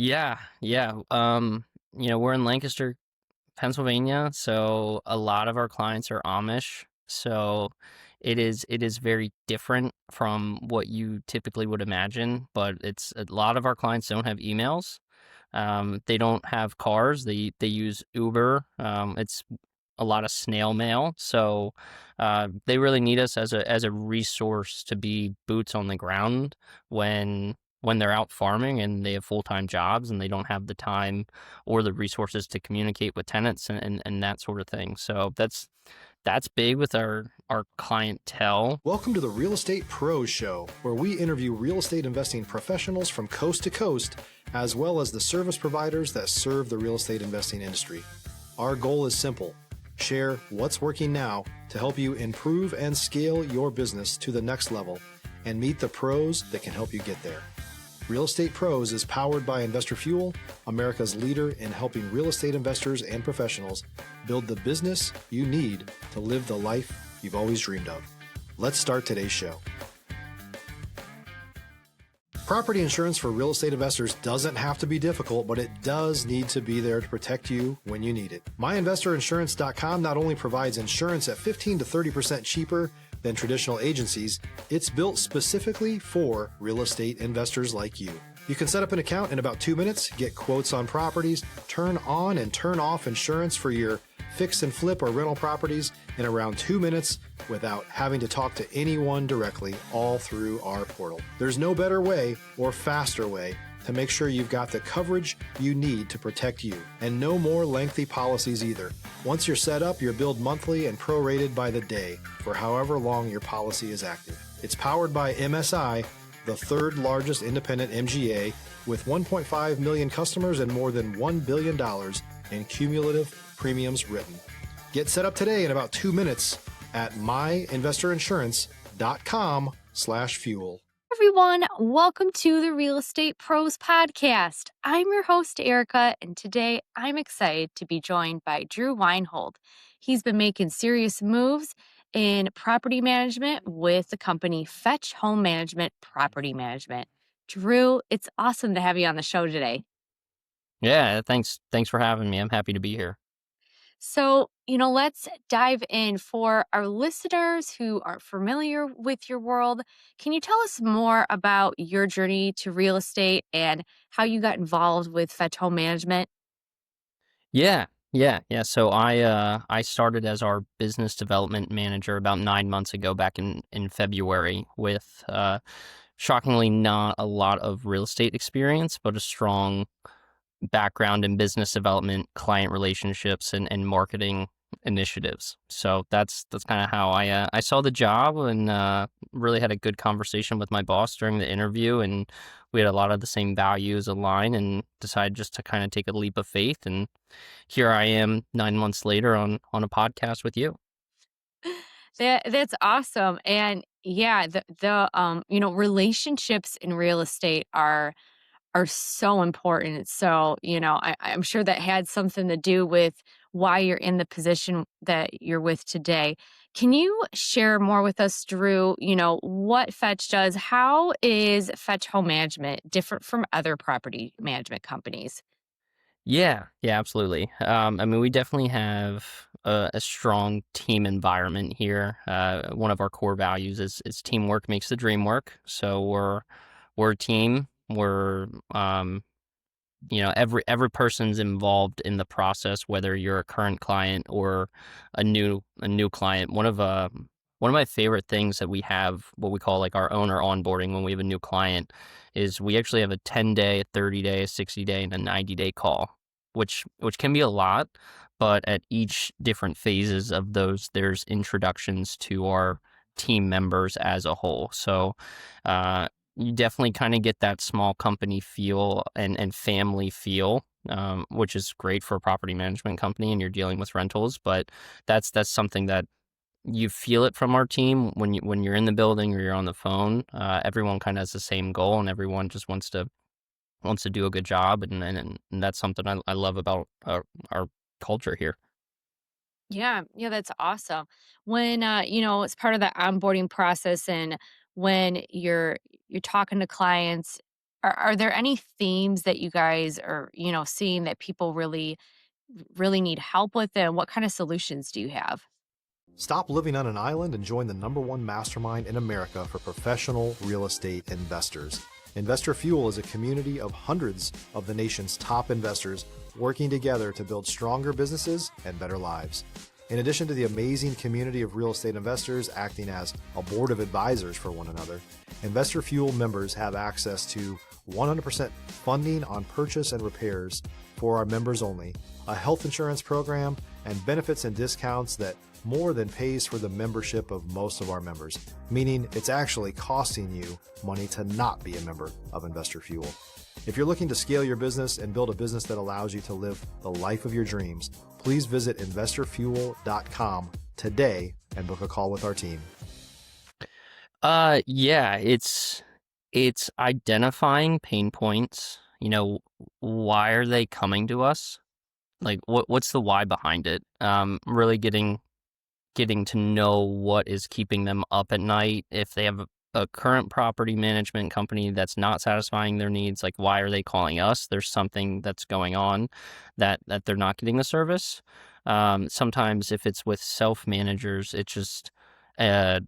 Yeah. We're in Lancaster, Pennsylvania, so a lot of our clients are Amish. So it is very different from what you typically would imagine, but it's a lot of our clients don't have emails. They don't have cars. They use Uber. It's a lot of snail mail. So they really need us as a resource to be boots on the ground when they're out farming and they have full-time jobs and they don't have the time or the resources to communicate with tenants and that sort of thing. So that's big with our clientele. Welcome to the Real Estate Pros Show, where we interview real estate investing professionals from coast to coast, as well as the service providers that serve the real estate investing industry. Our goal is simple: share what's working now to help you improve and scale your business to the next level and meet the pros that can help you get there. Real Estate Pros is powered by Investor Fuel, America's leader in helping real estate investors and professionals build the business you need to live the life you've always dreamed of. Let's start today's show. Property insurance for real estate investors doesn't have to be difficult, but it does need to be there to protect you when you need it. MyInvestorInsurance.com not only provides insurance at 15 to 30% cheaper than traditional agencies, it's built specifically for real estate investors like you. You can set up an account in about 2 minutes, get quotes on properties, turn on and turn off insurance for your fix and flip or rental properties in around 2 minutes without having to talk to anyone directly, all through our portal. There's no better way or faster way to make sure you've got the coverage you need to protect you, and no more lengthy policies either. Once you're set up, you're billed monthly and prorated by the day for however long your policy is active. It's powered by MSI, the third largest independent MGA, with 1.5 million customers and more than $1 billion in cumulative premiums written. Get set up today in about 2 minutes at myinvestorinsurance.com/fuel. Everyone, welcome to the Real Estate Pros Podcast. I'm your host, Erica, and today I'm excited to be joined by Drew Weinhold. He's been making serious moves in property management with the company Fetch Home Management Property Management. Drew, it's awesome to have you on the show today. Yeah, thanks for having me. I'm happy to be here. So, let's dive in. For our listeners who aren't familiar with your world, can you tell us more about your journey to real estate and how you got involved with Fetch Home Management? Yeah. So I started as our business development manager about 9 months ago, back in February, with shockingly not a lot of real estate experience, but a strong background in business development, client relationships, and marketing initiatives. So that's kind of how I saw the job, and really had a good conversation with my boss during the interview, and we had a lot of the same values aligned, and decided just to kind of take a leap of faith. And here I am 9 months later on a podcast with you. That's awesome. And yeah, the relationships in real estate are so important. So, I'm sure that had something to do with why you're in the position that you're with today. Can you share more with us, Drew, what Fetch does? How is Fetch Home Management different from other property management companies? Yeah, absolutely. I mean, we definitely have a strong team environment here. One of our core values is teamwork makes the dream work. So we're a team. We're every person's involved in the process, whether you're a current client or a new client. One of my favorite things that we have, what we call like our owner onboarding when we have a new client, is we actually have a 10-day, a 30-day, a 60-day, and a 90-day call, which can be a lot, but at each different phases of those, there's introductions to our team members as a whole. So you definitely kind of get that small company feel and family feel, which is great for a property management company and you're dealing with rentals. But that's something that you feel it from our team when you're in the building or you're on the phone. Everyone kind of has the same goal, and everyone just wants to do a good job, and that's something I love about our culture here. Yeah, that's awesome. When it's part of the onboarding process, and when you're talking to clients, are there any themes that you guys are, seeing that people really need help with, and what kind of solutions do you have? Stop living on an island and join the #1 mastermind in America for professional real estate investors. Investor Fuel is a community of hundreds of the nation's top investors working together to build stronger businesses and better lives. In addition to the amazing community of real estate investors acting as a board of advisors for one another, Investor Fuel members have access to 100% funding on purchase and repairs for our members only, a health insurance program, and benefits and discounts that more than pays for the membership of most of our members, meaning it's actually costing you money to not be a member of Investor Fuel. If you're looking to scale your business and build a business that allows you to live the life of your dreams, please visit investorfuel.com today and book a call with our team. Yeah, it's identifying pain points. Why are they coming to us? Like, what's the why behind it? Really getting to know what is keeping them up at night. If they have a current property management company that's not satisfying their needs, like, why are they calling us? There's something that's going on that they're not getting the service. Sometimes if it's with self managers, it's just uh,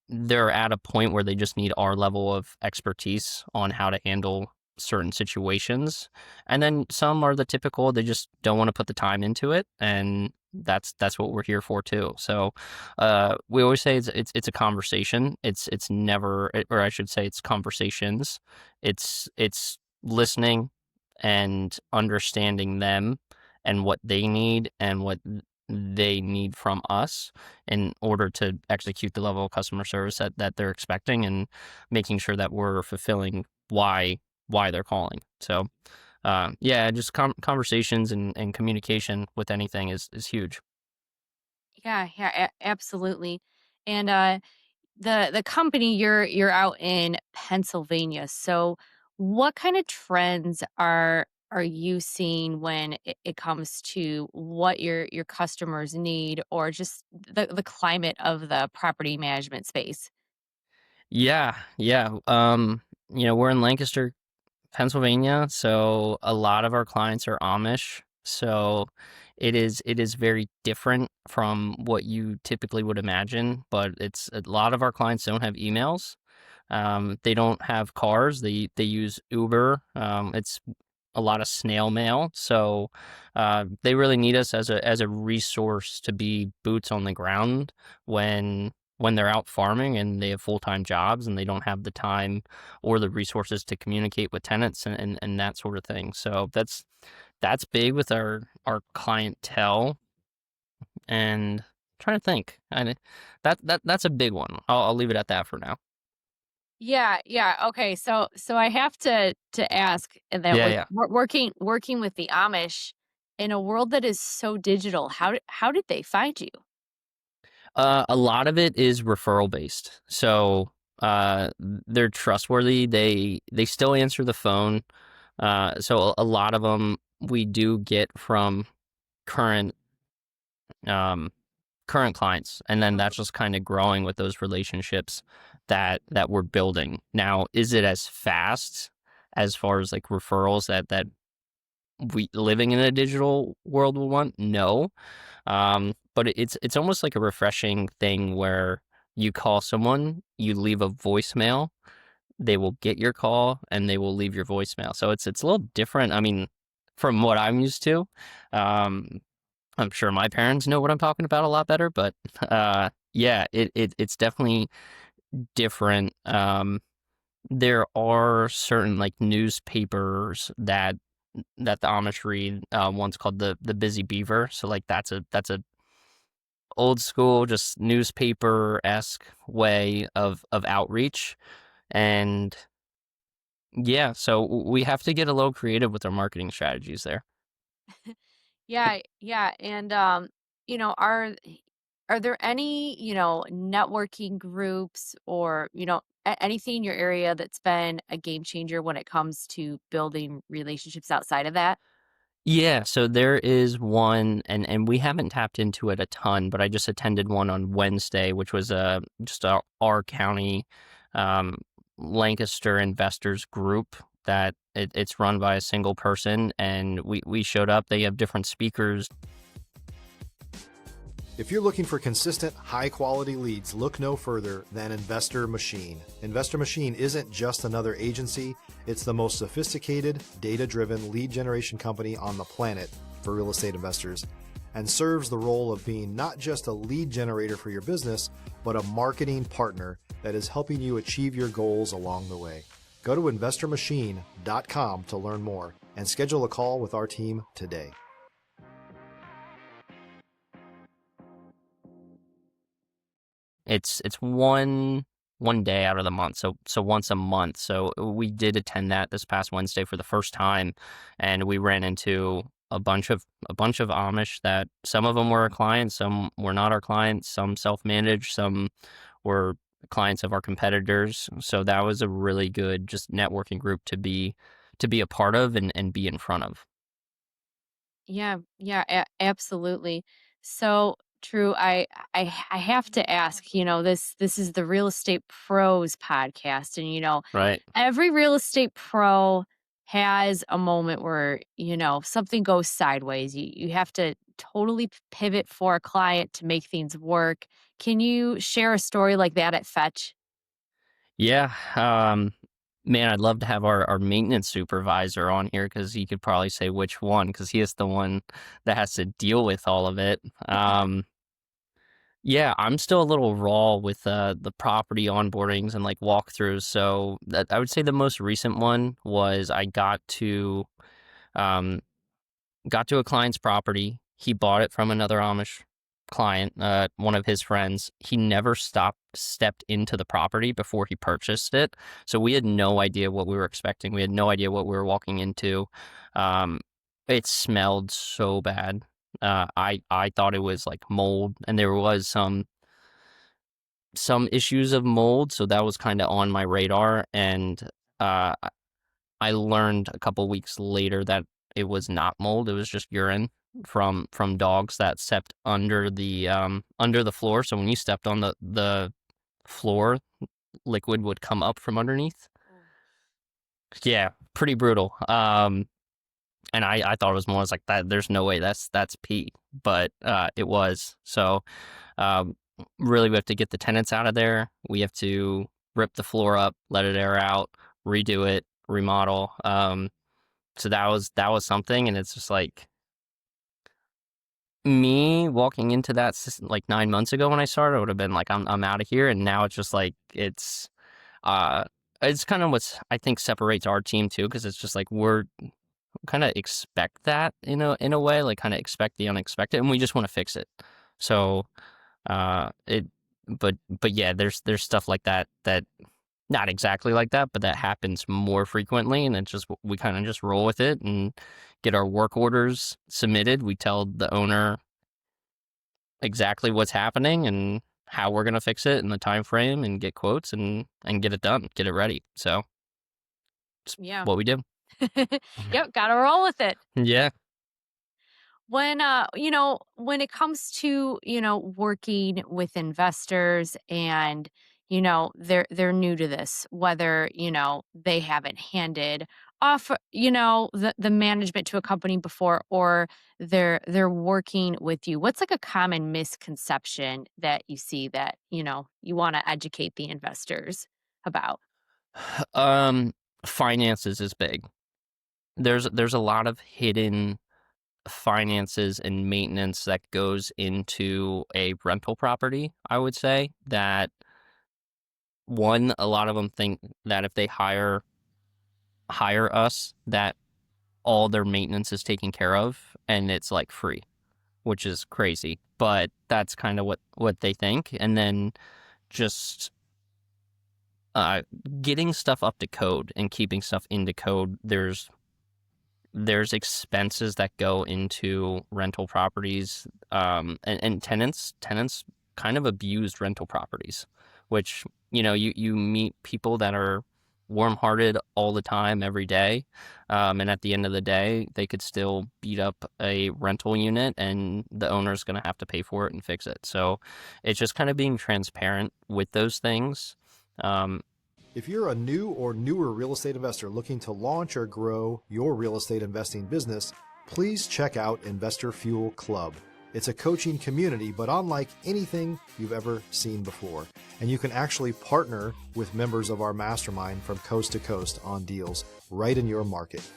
they're at a point where they just need our level of expertise on how to handle certain situations. And then some are the typical, they just don't want to put the time into it. And that's what we're here for too. So we always say it's a conversation. It's never, or I should say it's conversations. It's listening and understanding them and what they need and what they need from us in order to execute the level of customer service that they're expecting, and making sure that we're fulfilling why they're calling. So yeah, just conversations and communication with anything is huge. Yeah, yeah, absolutely. And the company, you're out in Pennsylvania. So what kind of trends are you seeing when it comes to what your customers need, or just the climate of the property management space? Yeah. We're in Lancaster, Pennsylvania, so a lot of our clients are Amish. So it is very different from what you typically would imagine, but it's a lot of our clients don't have emails. They don't have cars. They use Uber. It's a lot of snail mail. So they really need us as a resource to be boots on the ground when they're out farming and they have full-time jobs and they don't have the time or the resources to communicate with tenants and that sort of thing. So that's big with our clientele. And trying to think. That's a big one. I'll leave it at that for now. Yeah, yeah. Okay, so I have to ask that, Yeah, with yeah. working with the Amish in a world that is so digital, how did they find you? A lot of it is referral based. So they're trustworthy. They still answer the phone. So a lot of them we do get from current um, current clients, and then that's just kind of growing with those relationships that we're building. Now, is it as fast as far as like referrals that we living in a digital world will want? No. But it's almost like a refreshing thing where you call someone, you leave a voicemail, they will get your call and they will leave your voicemail. So it's a little different. I mean, from what I'm used to. Um, I'm sure my parents know what I'm talking about a lot better, but yeah, it's definitely different. There are certain like newspapers that the Amish read. One's called the Busy Beaver. So like that's a old school, just newspaper esque way of outreach. And yeah, so we have to get a little creative with our marketing strategies there. Yeah, yeah, and, are there any, networking groups, or, anything in your area that's been a game changer when it comes to building relationships outside of that? Yeah, so there is one, and we haven't tapped into it a ton, but I just attended one on Wednesday, which was just our county. Um, Lancaster investors group that it's run by a single person, and we showed up. They have different speakers. If you're looking for consistent, high-quality leads, look no further than Investor Machine. Investor Machine isn't just another agency, it's the most sophisticated, data-driven lead generation company on the planet for real estate investors, and serves the role of being not just a lead generator for your business, but a marketing partner that is helping you achieve your goals along the way. Go to investormachine.com to learn more and schedule a call with our team today. It's one day out of the month, so once a month. So we did attend that this past Wednesday for the first time, and we ran into a bunch of Amish that some of them were our clients, some were not our clients, some self-managed, some were clients of our competitors. So that was a really good just networking group to be a part of and be in front of. Yeah, yeah, absolutely. So true. I have to ask, this is the Real Estate Pros podcast, and Right. every real estate pro has a moment where, something goes sideways. You have to totally pivot for a client to make things work. Can you share a story like that at Fetch? Yeah. Man, I'd love to have our maintenance supervisor on here because he could probably say which one, because he is the one that has to deal with all of it. Yeah, I'm still a little raw with the property onboardings and like walkthroughs. So I would say the most recent one was I um, got to a client's property. He bought it from another Amish client, one of his friends. He never stepped into the property before he purchased it. So we had no idea what we were expecting. We had no idea what we were walking into. Um, it smelled so bad. I thought it was like mold, and there was some issues of mold. So that was kind of on my radar. And uh, I learned a couple weeks later that it was not mold. It was just urine from dogs that stepped under the floor. So when you stepped on the floor, liquid would come up from underneath. Yeah, pretty brutal. And I thought it was more, I was like, that there's no way that's pee, but it was. So um, really, we have to get the tenants out of there. We have to rip the floor up, let it air out, redo it, remodel. So that was something, and it's just like me walking into that like 9 months ago when I started, I would have been like, I'm out of here, and now it's just like uh it's kind of what's I think separates our team too, because it's just like we're kind of expect that in a way, like kind of expect the unexpected, and we just want to fix it. So it but yeah, there's stuff like that not exactly like that, but that happens more frequently, and it's just we kind of just roll with it and get our work orders submitted. We tell the owner exactly what's happening and how we're gonna fix it in the time frame, and get quotes and get it done, get it ready. So it's Yeah. what we do. Yep, gotta roll with it. Yeah. When it comes to, working with investors and, they're new to this, whether, they haven't handed off, the management to a company before, or they're working with you. What's like a common misconception that you see that, you want to educate the investors about? Um, Finances is big. There's a lot of hidden finances and maintenance that goes into a rental property, I would say, that one, a lot of them think that if they hire us, that all their maintenance is taken care of and it's like free, which is crazy. But that's kind of what they think. And then just uh, getting stuff up to code and keeping stuff into code. There's expenses that go into rental properties, and tenants kind of abused rental properties, which you meet people that are warm-hearted all the time, every day, and at the end of the day, they could still beat up a rental unit, and the owner's going to have to pay for it and fix it. So it's just kind of being transparent with those things. Um, If you're a new or newer real estate investor looking to launch or grow your real estate investing business, please check out Investor Fuel Club. It's a coaching community, but unlike anything you've ever seen before. And you can actually partner with members of our mastermind from coast to coast on deals right in your market.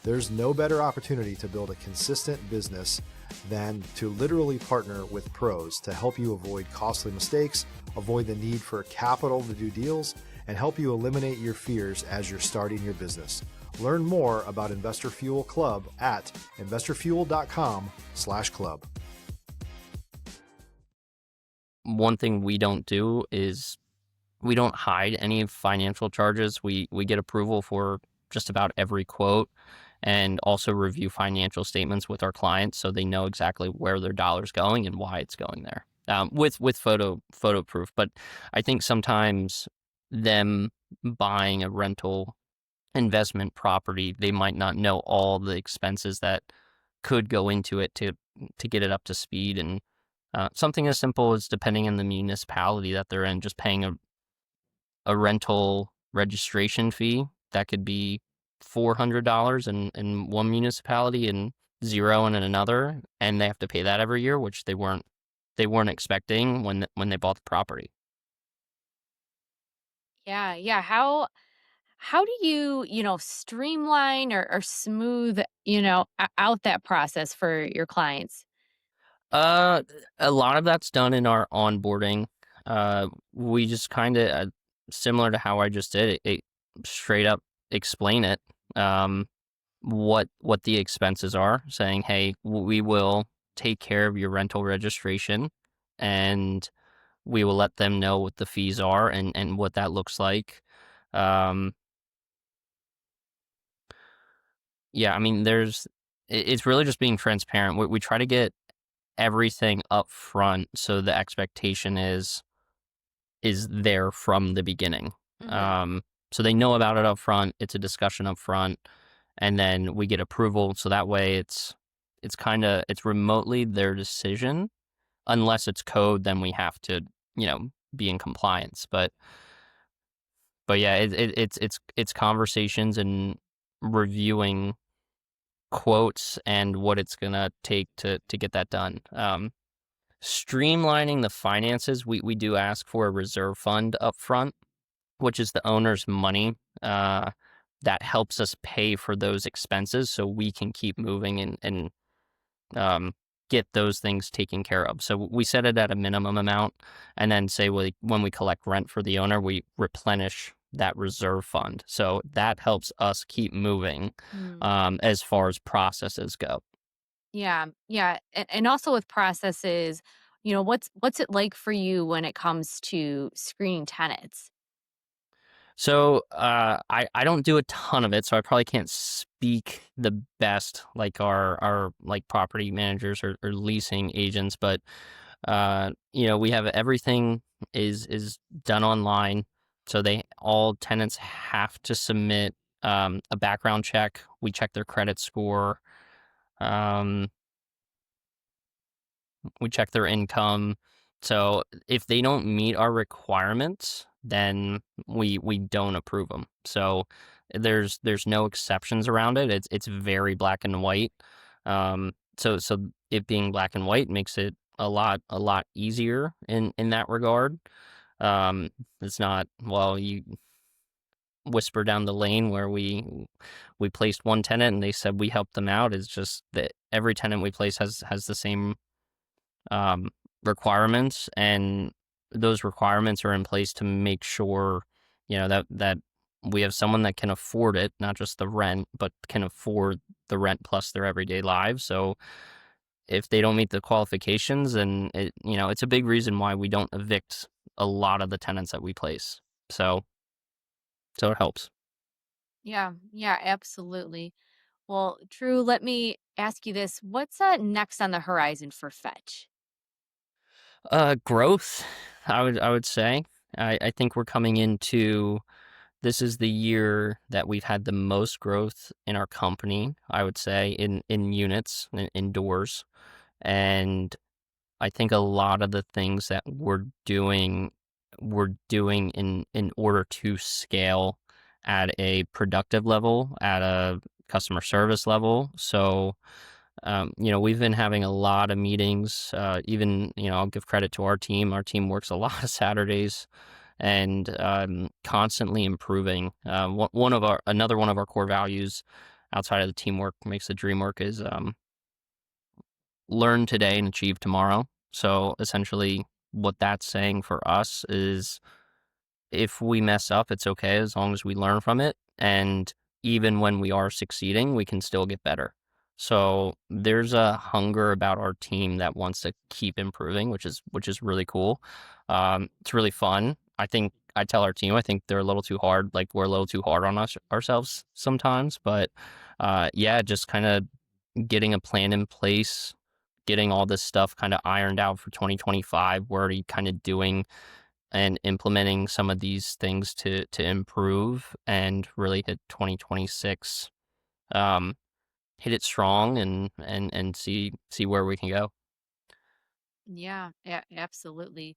There's no better opportunity to build a consistent business than to literally partner with pros to help you avoid costly mistakes, avoid the need for capital to do deals, and help you eliminate your fears as you're starting your business. Learn more about Investor Fuel Club at investorfuel.com/club. One thing we don't do is we don't hide any financial charges. We get approval for just about every quote, and also review financial statements with our clients so they know exactly where their dollar's going and why it's going there. With photo proof. But I think sometimes them buying a rental investment property, they might not know all the expenses that could go into it to get it up to speed. And something as simple as, depending on the municipality that they're in, just paying a rental registration fee that could be $400 in one municipality and zero in another, and they have to pay that every year, which they weren't expecting when they bought the property. Yeah, yeah. How do you, streamline or smooth, out that process for your clients? Uh, a lot of that's done in our onboarding. We just kind of, similar to how I just did it, straight up explain it. Um, what the expenses are, saying, "Hey, we will take care of your rental registration, and we will let them know what the fees are and what that looks like." Um, yeah, I mean, it's really just being transparent. We try to get everything up front, so the expectation is there from the beginning. Mhm. Um, so they know about it up front. It's a discussion up front, and then we get approval. So that way, it's remotely their decision. Unless it's code, then we have to, be in compliance. But yeah, it's conversations and reviewing quotes and what it's gonna take to get that done. Streamlining the finances, we do ask for a reserve fund up front, which is the owner's money, that helps us pay for those expenses so we can keep moving and um, get those things taken care of. So we set it at a minimum amount, and then say when we collect rent for the owner, we replenish that reserve fund. So that helps us keep moving, Mm. as far as processes go. Yeah, yeah, and also with processes, what's it like for you when it comes to screening tenants? So I don't do a ton of it, so I probably can't speak the best like our like property managers or leasing agents. But we have everything is done online, so all tenants have to submit a background check. We check their credit score. Um, we check their income. So if they don't meet our requirements, then we don't approve them. So there's no exceptions around it. It's very black and white. So it being black and white makes it a lot easier in that regard. It's not, well, you whisper down the lane where we placed one tenant and they said we helped them out. It's just that every tenant we place has the same um, requirements, and those requirements are in place to make sure, that we have someone that can afford it, not just the rent, but can afford the rent plus their everyday lives. So if they don't meet the qualifications, then it's a big reason why we don't evict a lot of the tenants that we place. So it helps. Yeah, yeah, absolutely. Well, Drew, let me ask you this. What's next on the horizon for Fetch? Growth, I would say. I think we're coming into, this is the year that we've had the most growth in our company, I would say, in units, in doors. And I think a lot of the things that we're doing, we're doing in order to scale at a productive level, at a customer service level. So, we've been having a lot of meetings. Even, I'll give credit to our team. Our team works a lot of Saturdays and constantly improving. Another one of our core values outside of the teamwork makes the dream work is learn today and achieve tomorrow. So essentially, what that's saying for us is if we mess up, it's okay as long as we learn from it. And even when we are succeeding, we can still get better. So there's a hunger about our team that wants to keep improving, which is really cool. It's really fun. I think I tell our team, I think they're a little too hard. Like we're a little too hard on ourselves sometimes. But yeah, just kind of getting a plan in place, getting all this stuff kind of ironed out for 2025. We're already kind of doing and implementing some of these things to improve and really hit 2026, um, hit it strong and see where we can go. Yeah, yeah, absolutely.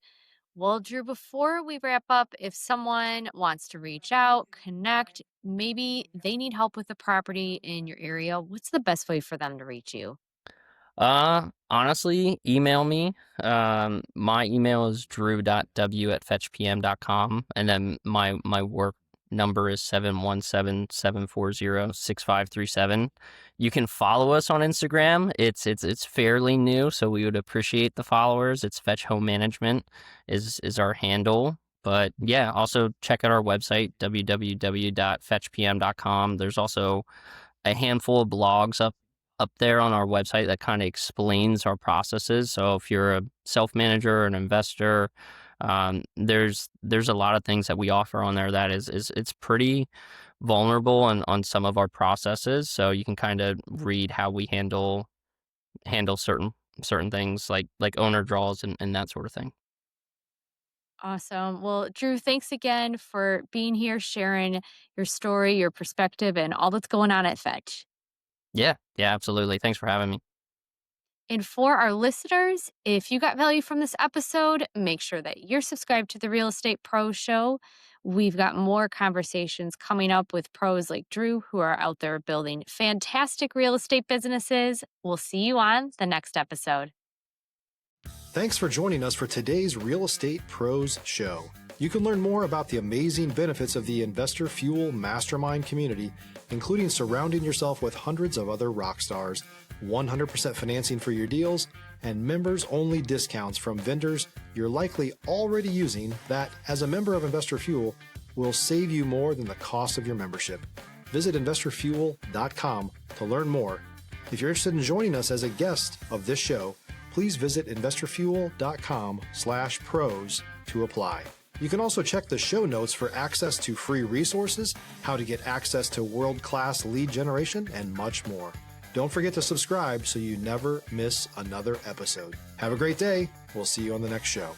Well, Drew, before we wrap up, if someone wants to reach out, connect, maybe they need help with the property in your area, what's the best way for them to reach you? Honestly, email me. My email is drew.w@fetchpm.com, and then my work number is 717-740-6537. You can follow us on Instagram. It's fairly new, so we would appreciate the followers. It's Fetch Home Management is our handle. But yeah, also check out our website, www.fetchpm.com. There's also a handful of blogs up there on our website that kind of explains our processes. So if you're a self-manager or an investor, there's a lot of things that we offer on there that is it's pretty vulnerable on some of our processes. So you can kind of read how we handle certain things like owner draws and that sort of thing. Awesome. Well, Drew, thanks again for being here, sharing your story, your perspective, and all that's going on at Fetch. Yeah, yeah, absolutely. Thanks for having me. And for our listeners, if you got value from this episode, make sure that you're subscribed to the Real Estate Pro Show. We've got more conversations coming up with pros like Drew who are out there building fantastic real estate businesses. We'll see you on the next episode. Thanks for joining us for today's Real Estate Pros Show. You can learn more about the amazing benefits of the Investor Fuel Mastermind community, including surrounding yourself with hundreds of other rock stars, 100% financing for your deals, and members-only discounts from vendors you're likely already using that, as a member of Investor Fuel, will save you more than the cost of your membership. Visit investorfuel.com to learn more. If you're interested in joining us as a guest of this show, please visit investorfuel.com/pros to apply. You can also check the show notes for access to free resources, how to get access to world-class lead generation, and much more. Don't forget to subscribe so you never miss another episode. Have a great day. We'll see you on the next show.